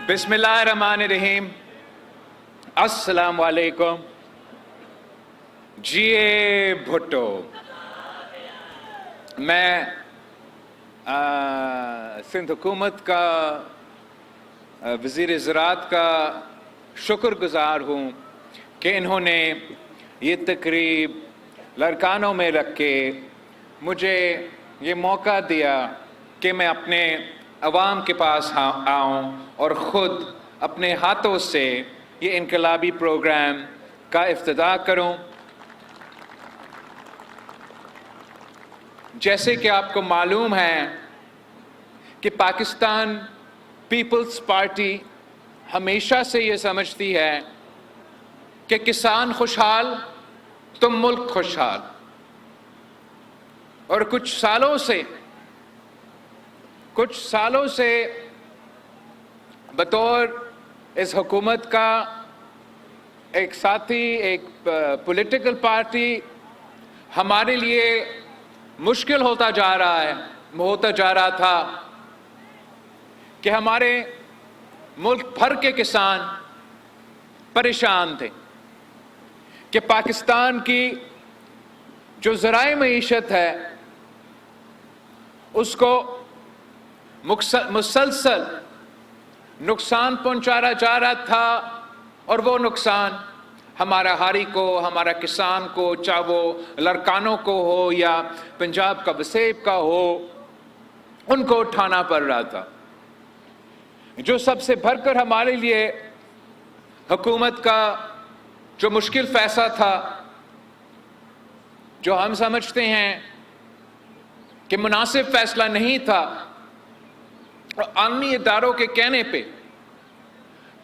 بسم اللہ الرحمن الرحیم. السلام علیکم. جی بھٹو. میں سندھ حکومت کا وزیر زراعت کا شکر گزار ہوں کہ انہوں نے یہ تقریب لڑکانوں میں رکھ کے مجھے یہ موقع دیا کہ میں اپنے عوام کے پاس آؤں اور خود اپنے ہاتھوں سے یہ انقلابی پروگرام کا افتتاح کروں. جیسے کہ آپ کو معلوم ہے کہ پاکستان پیپلز پارٹی ہمیشہ سے یہ سمجھتی ہے کہ کسان خوشحال تو ملک خوشحال، اور کچھ سالوں سے بطور اس حکومت کا ایک ساتھی، ایک پولیٹیکل پارٹی، ہمارے لیے مشکل ہوتا جا رہا تھا کہ ہمارے ملک بھر کے کسان پریشان تھے کہ پاکستان کی جو ذرائع معیشت ہے اس کو مسلسل نقصان پہنچایا جا رہا تھا، اور وہ نقصان ہمارا ہاری کو، ہمارا کسان کو، چاہے وہ لڑکانوں کو ہو یا پنجاب کا وسیب کا ہو، ان کو اٹھانا پڑ رہا تھا. جو سب سے بڑھ کر ہمارے لیے حکومت کا جو مشکل فیصلہ تھا، جو ہم سمجھتے ہیں کہ مناسب فیصلہ نہیں تھا، اور عالمی اداروں کے کہنے پہ،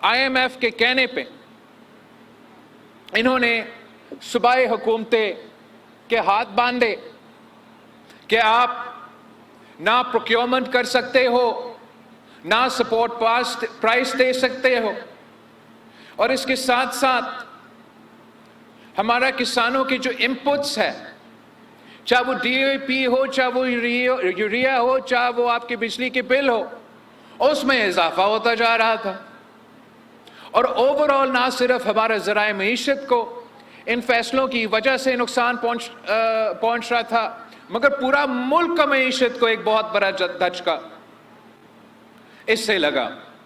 IMF کے کہنے پہ انہوں نے صوبائی حکومتیں کے ہاتھ باندھے کہ آپ نہ پروکیورمنٹ کر سکتے ہو، نہ سپورٹ پرائس دے سکتے ہو، اور اس کے ساتھ ساتھ ہمارا کسانوں کی جو انپٹس ہے، چاہے وہ DAP ہو، چاہے وہ یوریا ہو، چاہے وہ آپ کے بجلی کے بل ہو، اس میں اضافہ ہوتا جا رہا تھا. اور اوورآل نہ صرف ہمارا ذرائع معیشت کو ان فیصلوں کی وجہ سے نقصان پہنچ رہا تھا، مگر پورا ملک کا معیشت کو ایک بہت بڑا دھچکا اس سے لگا.